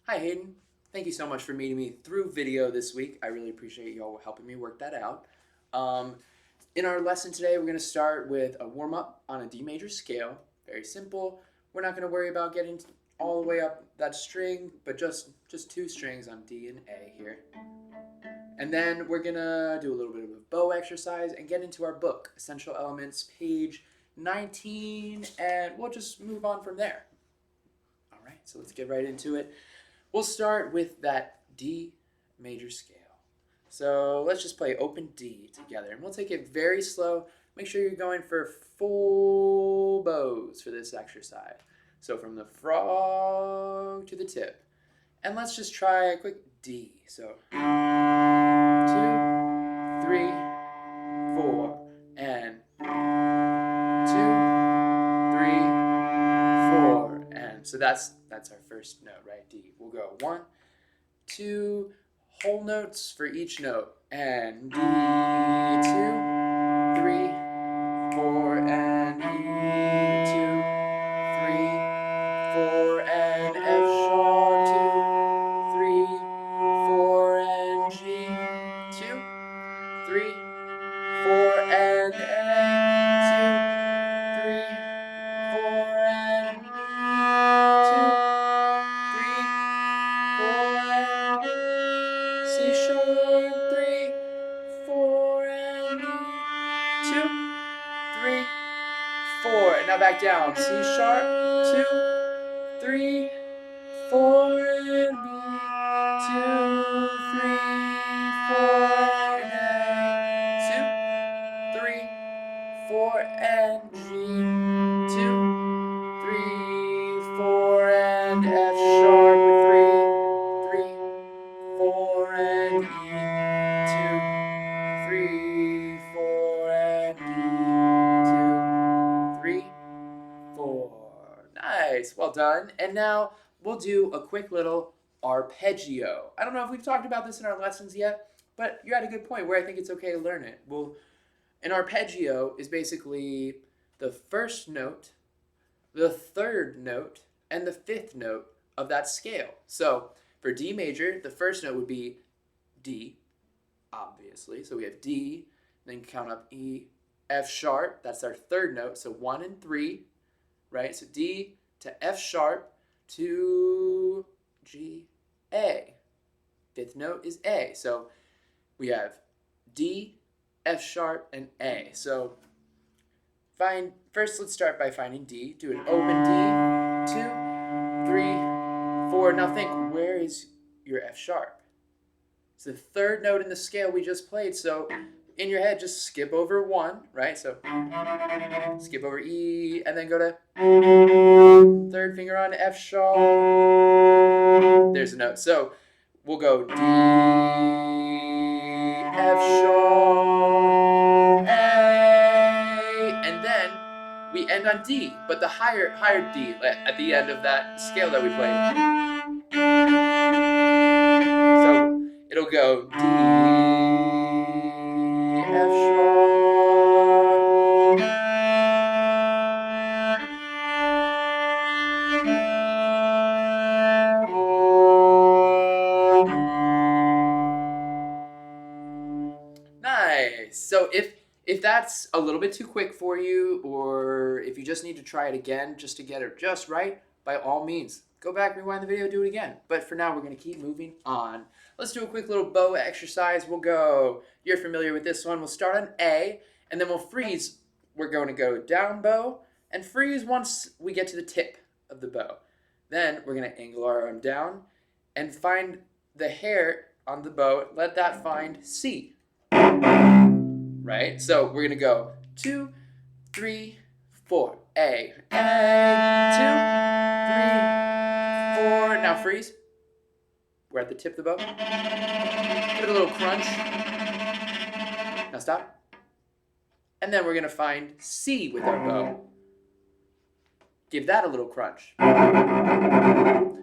Hi Hayden, thank you so much for meeting me through video this week. I really appreciate y'all helping me work that out. Um, in our lesson today, we're going to start with a warm-up on a D major scale. Very simple. We're not going to worry about getting all the way up that string, but just two strings on D and A here. And then we're going to do a little bit of a bow exercise and get into our book, Essential Elements, page 19, and we'll just move on from there. All right, so let's get right into it. We'll start with that D major scale. So let's just play open D together, and we'll take it very slow. Make sure you're going for full bows for this exercise. So from the frog to the tip. And let's just try a quick D. So 2, 3, 4, and 2, 3, 4, and so that's our first note, right? D. We'll go 1, 2, whole notes for each note, and D, 2, 3, 4, and E, 2, 3, 4, and F sharp, 2, 3, 4, and G, 2, 3, 4, and A, 2, 3, 4, and C sharp, 3, 4, and E, 2, 3, 4, and now back down. C sharp, 2, 3, 4, and B, 2, 3, 4, and A, 2, 3, 4, and G, 2, 3, 4, and F sharp with 3, 4, and E, 2, 3, 4, and E, 2, 3, 4. Nice, well done. And now we'll do a quick little arpeggio. I don't know if we've talked about this in our lessons yet, but you're at a good point where I think it's okay to learn it. An arpeggio is basically the first note, the third note, and the fifth note of that scale. So for D major, the first note would be D, obviously. So we have D, then count up E, F sharp, that's our third note. So 1 and 3, right? So D to F sharp to G, A. Fifth note is A. So we have D, F sharp, and A. So first let's start by finding D. Do an open D, 2, 3, 4. Now think, where is your F sharp? It's the third note in the scale we just played. So in your head, just skip over 1, right? So skip over E, and then go to third finger on F sharp. There's a note. So we'll go D, F sharp, A, and then we end on D, but the higher D at the end of that scale that we played. So it'll go D, F sharp. Nice. So if that's a little bit too quick for you, or if you just need to try it again just to get it just right, by all means, go back, rewind the video, do it again. But for now, we're going to keep moving on. Let's do a quick little bow exercise. We'll go, you're familiar with this one. We'll start on A, and then we'll freeze. We're going to go down bow and freeze once we get to the tip of the bow. Then we're going to angle our arm down and find the hair on the bow. Let that find C. Right? So we're going to go 2, 3, 4. A, 2, 3, 4. Now freeze. We're at the tip of the bow. Give it a little crunch. Now stop. And then we're going to find C with our bow. Give that a little crunch.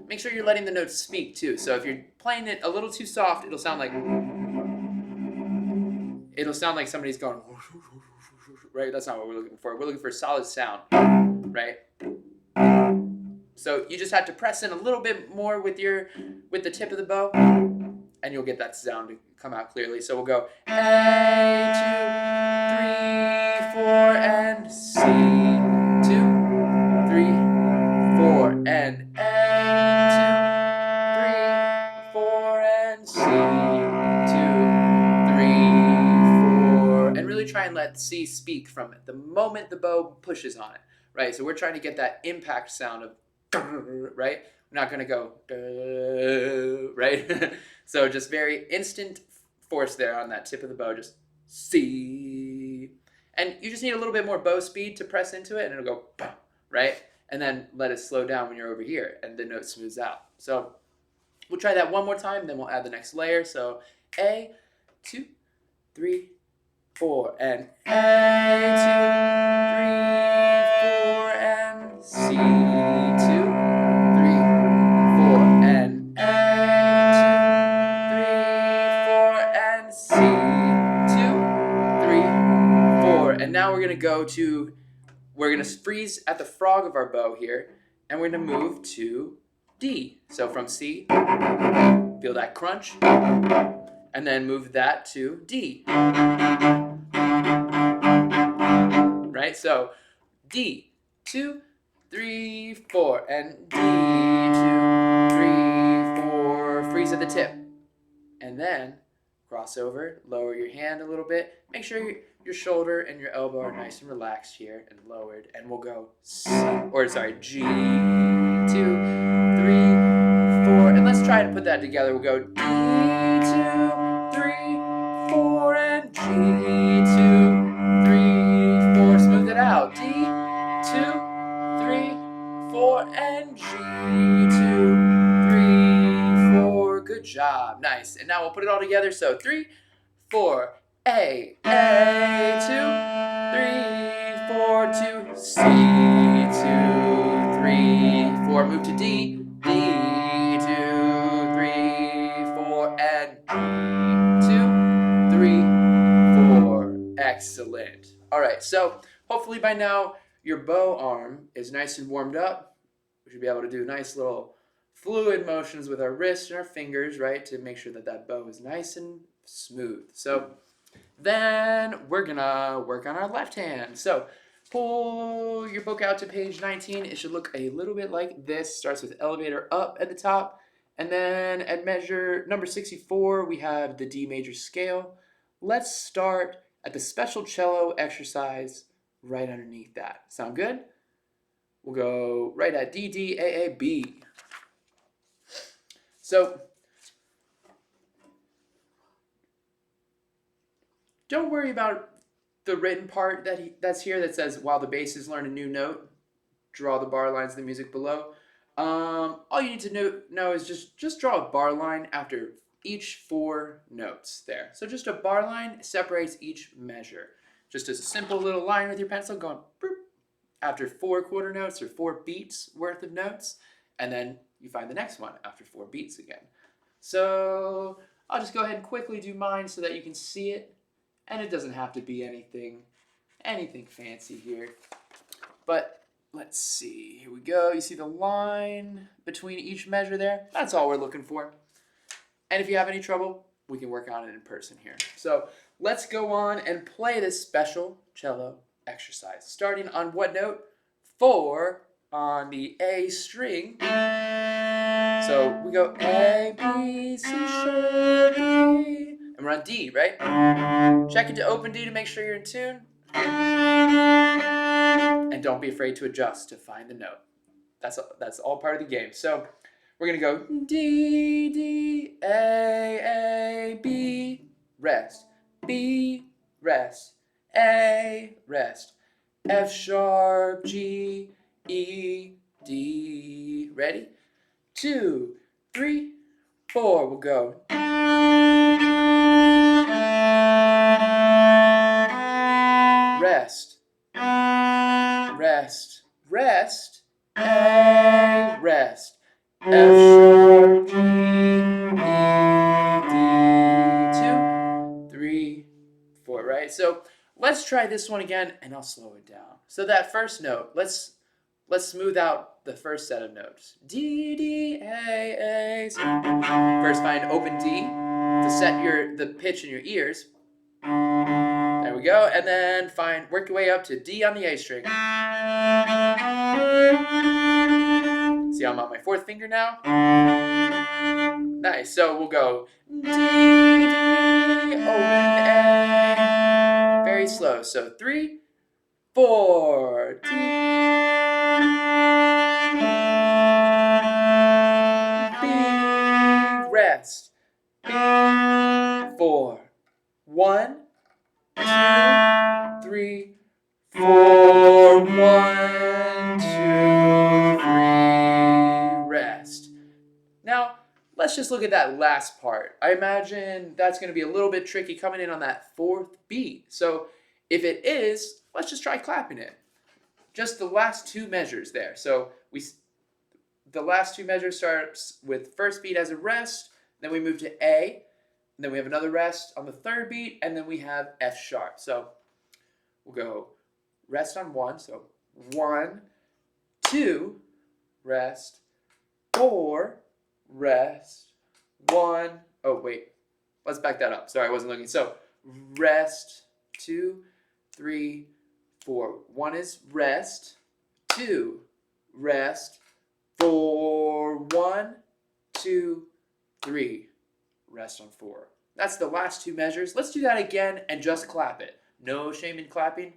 Make sure you're letting the notes speak too. So if you're playing it a little too soft, it'll sound like somebody's going, right? That's not what we're looking for. We're looking for a solid sound, right? So you just have to press in a little bit more with the tip of the bow, and you'll get that sound to come out clearly. So we'll go A, 2, 3, 4, and C, 2, 3, 4, and A, 2, 3, 4, and C, 2, 3, 4, and really try and let C speak from it the moment the bow pushes on it, right? So we're trying to get that impact sound of, right? We're not going to go, right? So just very instant force there on that tip of the bow, just C. And you just need a little bit more bow speed to press into it, and it'll go, right? And then let it slow down when you're over here, and the note smooths out. So we'll try that one more time, then we'll add the next layer. So A, 2, 3, 4, and A, 2, 3, 4, and C, 2, 3, 4, and A, 2, 3, 4, and C, 2, 3, 4. And now we're gonna freeze at the frog of our bow here, and we're gonna move to D. So from C, feel that crunch, and then move that to D. Right? So D, 2, 3, 4, and D, 2, 3, 4. Freeze at the tip. And then cross over, lower your hand a little bit. Make sure your shoulder and your elbow are nice and relaxed here and lowered. And we'll go G, 2, 3, 4. And let's try to put that together. We'll go D, 2, 3, 4, and G, 2, 3, 4. Smooth it out. D, 2, 3, 4, and G, 2, 3, 4. Good job. Nice. And now we'll put it all together. So 3, 4, A, 2, 3, 4, 2, C, 2, 3, 4. Move to D, D, 2, 3, 4, and G, 2, 3, 4. Excellent. All right, so hopefully by now your bow arm is nice and warmed up. We should be able to do nice little fluid motions with our wrists and our fingers, right, to make sure that that bow is nice and smooth. So then we're gonna work on our left hand. So pull your book out to page 19. It should look a little bit like this. Starts with elevator up at the top, and then at measure number 64, we have the D major scale. Let's start at the special cello exercise right underneath that. Sound good? We'll go right at D, D, A, A, B. So don't worry about the written part that's here that says, while the basses learn a new note, draw the bar lines of the music below. All you need to know is just draw a bar line after each 4 notes there. So just a bar line separates each measure. Just a simple little line with your pencil going boop, after 4 quarter notes or 4 beats worth of notes, and then you find the next one after 4 beats again. So I'll just go ahead and quickly do mine so that you can see it, and it doesn't have to be anything fancy here. But let's see, here we go. You see the line between each measure there? That's all we're looking for. And if you have any trouble, we can work on it in person here. So let's go on and play this special cello exercise. Starting on what note? 4 on the A string. So we go A, B, C sharp, D. And we're on D, right? Check it to open D to make sure you're in tune. And don't be afraid to adjust to find the note. That's all part of the game. So we're going to go D, D, A, B, rest, B, rest, A, rest, F sharp, G, E, D. Ready? 2, 3, 4. We'll go. Rest, rest, rest, A, rest, F sharp, G, E, D. 2, 3, 4. Right? So let's try this one again, and I'll slow it down. So that first note, let's let's smooth out the first set of notes. D, D, A, A. So first find open D to set the pitch in your ears. There we go. And then work your way up to D on the A string. See, I'm on my fourth finger now. Nice. So we'll go D, D, open A. Very slow. So 3, 4, D, B, rest, B, 4, 1, 2, 3, 4, 1, 2, 3, rest. Now, let's just look at that last part. I imagine that's going to be a little bit tricky coming in on that fourth beat. So if it is, let's just try clapping it. Just the last two measures there. So the last two measures starts with first beat as a rest, then we move to A, and then we have another rest on the third beat, and then we have F sharp. So we'll go rest on 1, so 1, 2, rest, 4, rest, 1, oh wait, let's back that up. Sorry, I wasn't looking. So rest, 2, 3, 4. 1 is rest, 2, rest, 4, 1, 2, 3, rest on 4. That's the last two measures. Let's do that again and just clap it. No shame in clapping.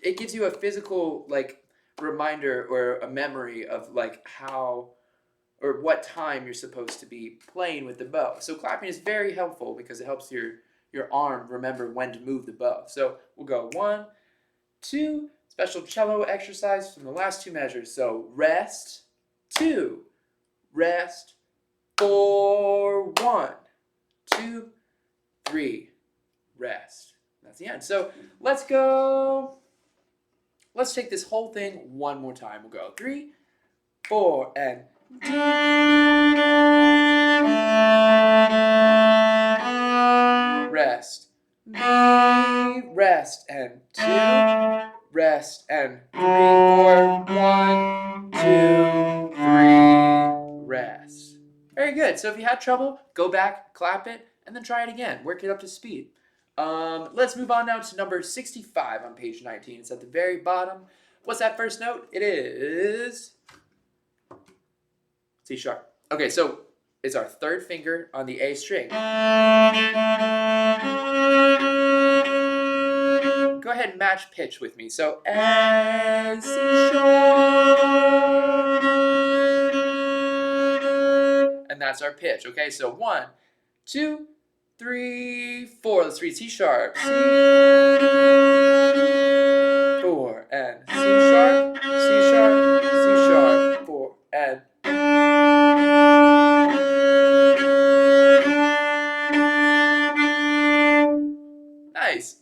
It gives you a physical reminder or a memory of how or what time you're supposed to be playing with the bow. So clapping is very helpful because it helps your arm remember when to move the bow. So we'll go 1, 2, special cello exercise from the last two measures. So rest, 2, rest, 4, 1, 2, 3, rest. That's the end. So let's take this whole thing one more time. We'll go 3, 4, and D, rest, B, rest, and 2, rest, and 3, 4, 1, 2, 3, rest. Very good. So if you had trouble, go back, clap it, and then try it again. Work it up to speed. Let's move on now to number 65 on page 19. It's at the very bottom. What's that first note? It is C sharp. Okay, so it's our third finger on the A string. Go ahead and match pitch with me. So A, C sharp. And that's our pitch. Okay, so 1, 2, 3, 4. Let's read C sharp. C, 4, and C sharp, C sharp, C sharp, 4, and nice.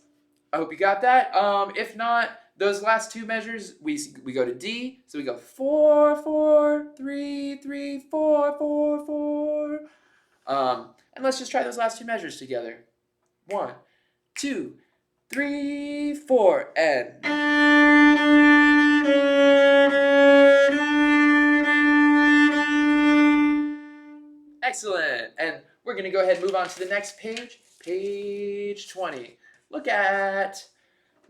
I hope you got that. If not, those last two measures, we go to D. So we go 4, 4, 3, 3, 4, 4, 4. And let's just try those last two measures together. 1, 2, 3, 4, and excellent. And we're going to go ahead and move on to the next page, page 20. Look at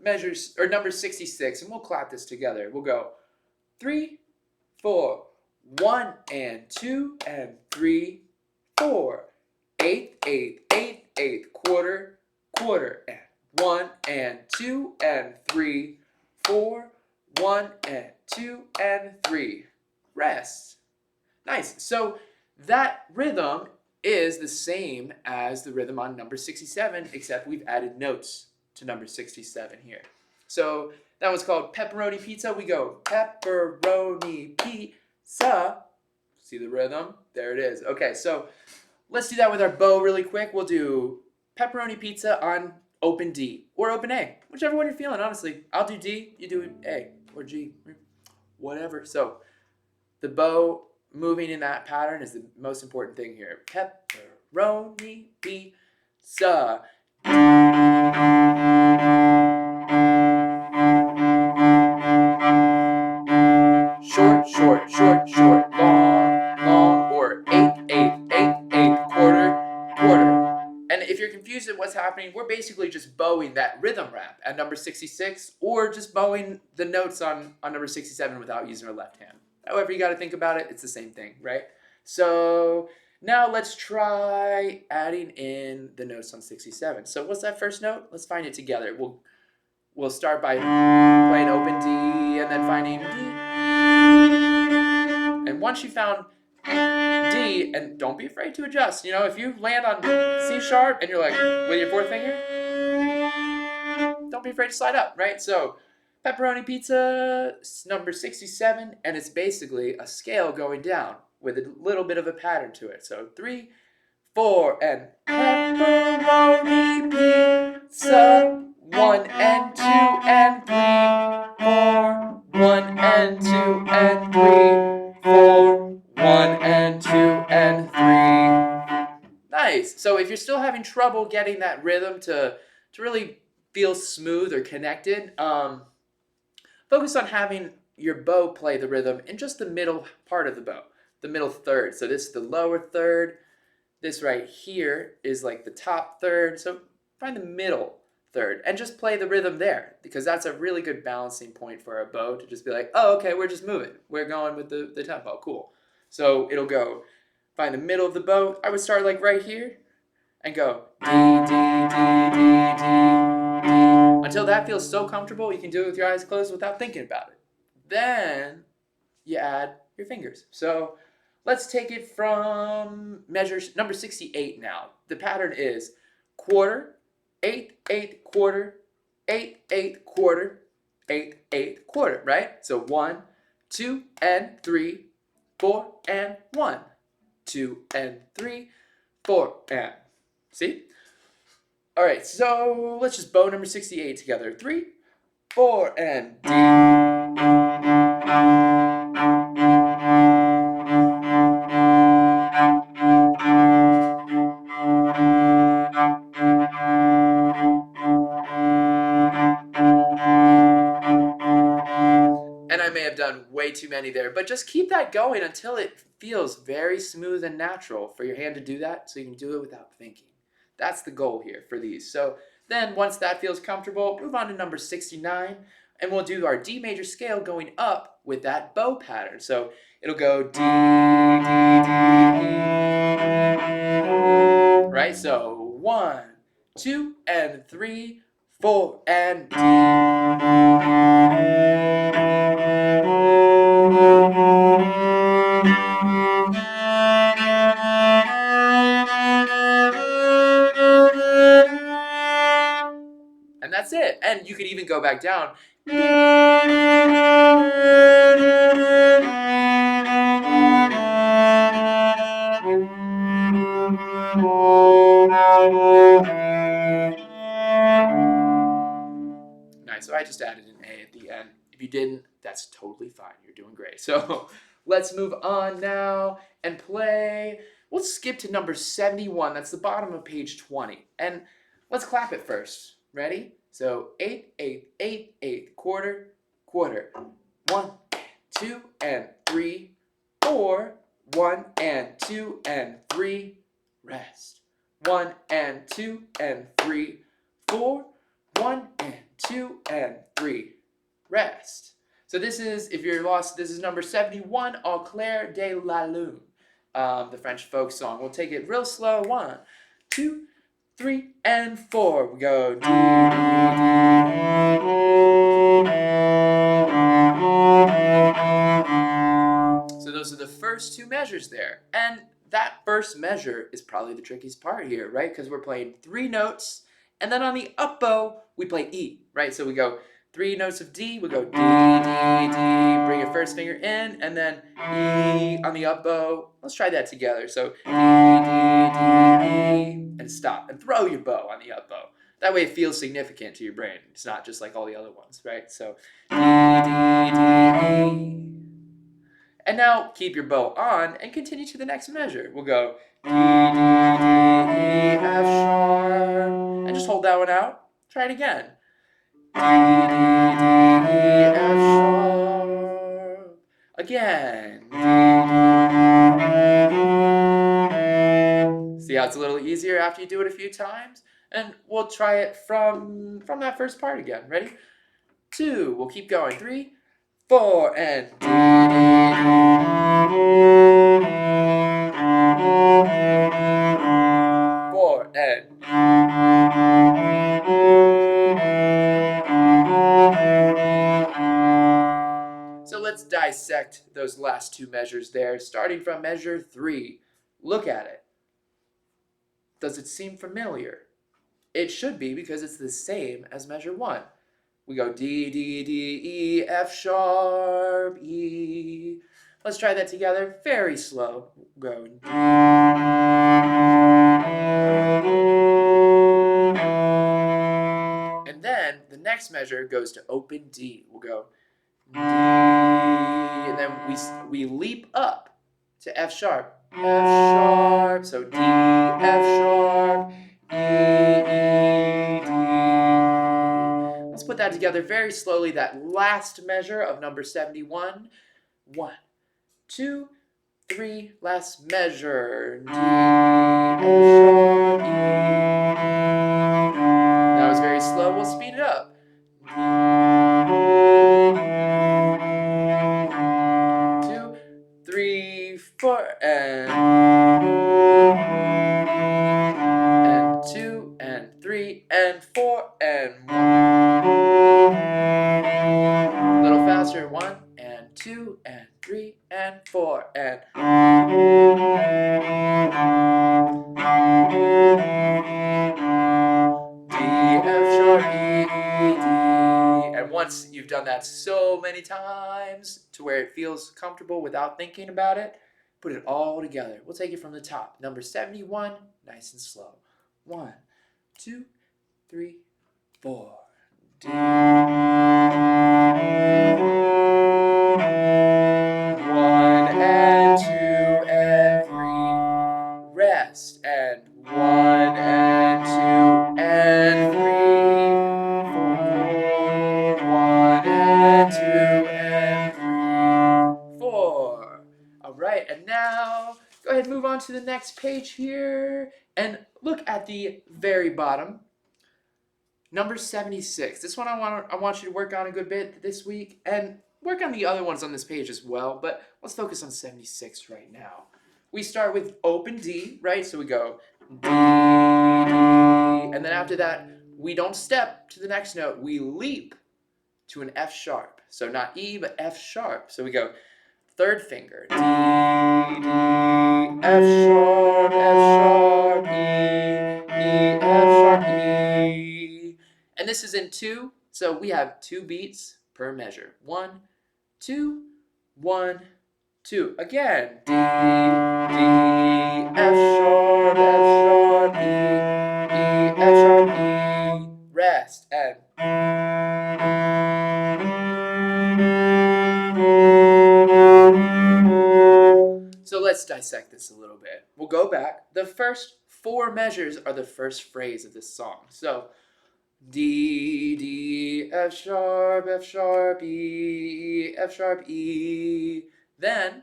measures or number 66, and we'll clap this together. We'll go 3, 4, 1 and 2 and 3, 4, 8, 8, 8, 8, quarter, quarter, and 1 and 2 and 3, 4, 1 and 2 and 3. Rest. Nice. So that rhythm is the same as the rhythm on number 67, except we've added notes to number 67 here. So that was called pepperoni pizza. We go pepperoni pizza. See the rhythm? There it is. Okay, so let's do that with our bow really quick. We'll do pepperoni pizza on open D or open A, whichever one you're feeling, honestly. I'll do D, you do A or G, whatever. So the bow moving in that pattern is the most important thing here. Pepperoni pizza. it, what's happening, we're basically just bowing that rhythm rap at number 66, or just bowing the notes on number 67 without using our left hand. However you got to think about it, it's the same thing, right? So now let's try adding in the notes on 67. So what's that first note? Let's find it together. We'll start by playing open D and then finding D. And once you found D, and don't be afraid to adjust. You know, if you land on C sharp and you're like with your fourth finger, don't be afraid to slide up, right? So pepperoni pizza, number 67, and it's basically a scale going down with a little bit of a pattern to it. So 3, 4, and pepperoni pizza, 1 and 2 and 3, 4, 1 and 2 and 3, 4, 1 and 2 and 3. Nice. So if you're still having trouble getting that rhythm to really feel smooth or connected, focus on having your bow play the rhythm in just the middle part of the bow, the middle third. So this is the lower third. This right here is like the top third. So find the middle third and just play the rhythm there, because that's a really good balancing point for a bow to just be like, oh, okay, we're just moving. We're going with the tempo. Cool. So it'll go, find the middle of the bow. I would start like right here and go D, D, D, D, D. Until that feels so comfortable, you can do it with your eyes closed without thinking about it. Then you add your fingers. So let's take it from measure number 68 now. The pattern is quarter, 8, 8, quarter, 8, 8, quarter, 8, 8, quarter, right? So 1, 2, and 3, 4, and 1, 2, and 3, 4, and. See? All right, so let's just bow number 68 together. 3, 4, and D. And I may have done way too many there, but just keep that going until it feels very smooth and natural for your hand to do that, so you can do it without thinking. That's the goal here for these. So then once that feels comfortable, move on to number 69, and we'll do our D major scale going up with that bow pattern. So it'll go D, D, D, E. Right? So 1, 2, and 3, 4, and D. And that's it. And you could even go back down. Nice. So I just added an A at the end. If you didn't, that's totally fine. You're doing great. So let's move on now and play. We'll skip to number 71. That's the bottom of page 20. And let's clap it first. Ready? So 8, 8, 8, 8, quarter, quarter. 1, 2, and 3, 4. 1 and 2 and 3, rest. 1 and 2 and 3, 4. 1 and 2 and 3, rest. So this is, if you're lost, this is number 71, Au clair de la lune, the French folk song. We'll take it real slow. 1, 2, 3, and 4. We go D, D, D. So those are the first two measures there. And that first measure is probably the trickiest part here, right? Because we're playing 3 notes, and then on the up bow, we play E, right? So we go 3 notes of D, we go D, D, D, bring your first finger in, and then E on the up bow. Let's try that together. So D, D, D, E, and stop, and throw your bow on the up bow. That way it feels significant to your brain. It's not just like all the other ones, right? So D, D, D, E. And now keep your bow on and continue to the next measure. We'll go D, D, D, E, F sharp, and just hold that one out. Try it again. D, D, D, E, F sharp. Again. D, D, D. See how it's a little easier after you do it a few times? And we'll try it from that first part again. Ready? 2. We'll keep going. 3, 4, and D, D, D. 4 and so let's dissect those last two measures there, starting from measure 3. Look at it. Does it seem familiar? It should be because it's the same as measure 1. We go D, D, D, E, F sharp, E. Let's try that together. Very slow. Go D. And then the next measure goes to open D. We'll go D, and then we leap up to F sharp. F sharp. So D, F sharp, E, E, D. Let's put that together very slowly. That last measure of number 71. 1, 2, 3. Last measure. D, F sharp, E. That was very slow. We'll speed it up. Two, 3, 4, and 2, and 3, and 4, and 1. A little faster. 1, and 2, and 3, and 4, and D, F sharp, E, E, D. And once you've done that so many times to where it feels comfortable without thinking about it, put it all together. We'll take it from the top. Number 71, nice and slow. 1, 2, 3, 4. D. 1 and 2 and 3. Rest and 1 and 2 and 3. 4, 1 and 2 and 3. 4. All right, and now go ahead and move on to the next page here and look at the very bottom. Number 76. This one I want you to work on a good bit this week and work on the other ones on this page as well, but let's focus on 76 right now. We start with open D, right? So we go D, D, and then after that, we don't step to the next note. We leap to an F sharp. So not E, but F sharp. So we go third finger, D, D, F sharp, E, E, F sharp, E. And this is in 2, so we have 2 beats per measure. 1, 2, 1, 2. Again, D, D, F sharp, E, E, F sharp, E. Rest and so let's dissect this a little bit. We'll go back. The first 4 measures are the first phrase of this song. So D, D, F sharp, E, F sharp, E. Then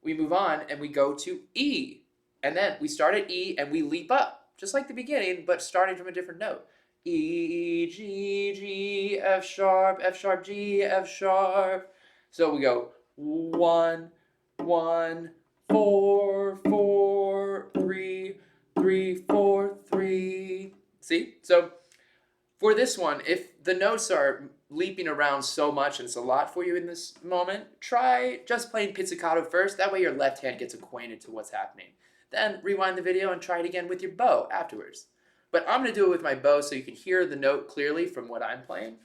we move on and we go to E. And then we start at E and we leap up, just like the beginning, but starting from a different note. E, G, G, F sharp, G, F sharp. So we go 1, 1, 4, 4, 3, 3, 4, 3. See? So for this one, if the notes are leaping around so much and it's a lot for you in this moment, try just playing pizzicato first. That way your left hand gets acquainted to what's happening. Then rewind the video and try it again with your bow afterwards. But I'm going to do it with my bow so you can hear the note clearly from what I'm playing.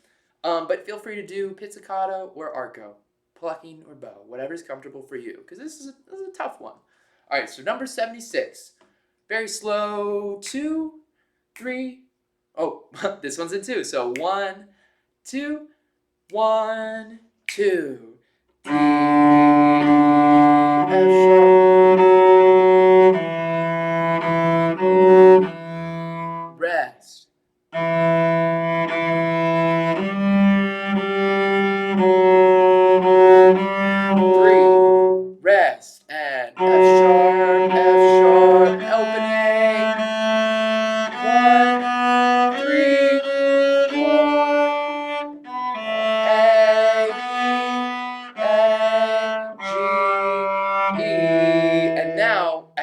But feel free to do pizzicato or arco, plucking or bow, whatever's comfortable for you, because this is a tough one. All right, so number 76. Very slow. 2, 3. Oh, this one's in 2. So 1, 2, 1, 2. D, F sharp. Rest. 3. Rest and F sharp, opening. 1,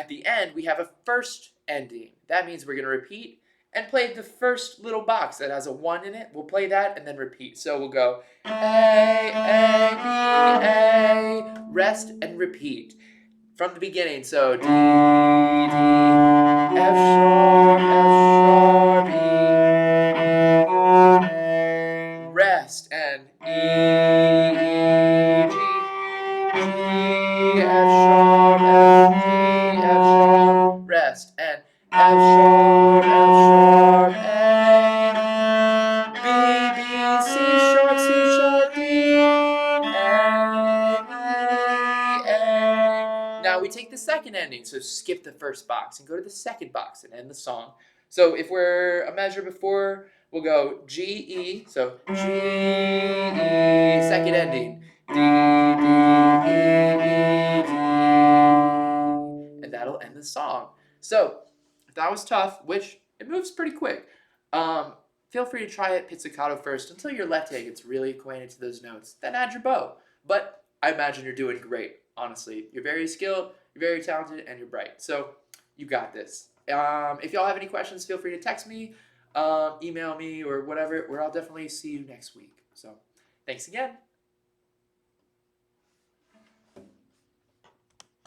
the end, we have a first ending. That means we're going to repeat and play the first little box that has a 1 in it. We'll play that and then repeat. So we'll go A, B, A, rest and repeat from the beginning. So D, D, F sharp, E, rest, and E, G, G, F sharp, F, G, F sharp, rest, and F sharp, A, B, B, C sharp, D, A, E, A. Now we take the second ending, so skip the first box and go to the second box and end the song. So if we're a measure before, we'll go G, E, so G, E, second ending, D, D, E, E, D, and that'll end the song. So if that was tough, which it moves pretty quick, feel free to try it pizzicato first until your left hand gets really acquainted to those notes. Then add your bow. But I imagine you're doing great, honestly. You're very skilled, you're very talented, and you're bright. So you got this. If y'all have any questions, feel free to text me, email me, or whatever, where I'll definitely see you next week. So thanks again.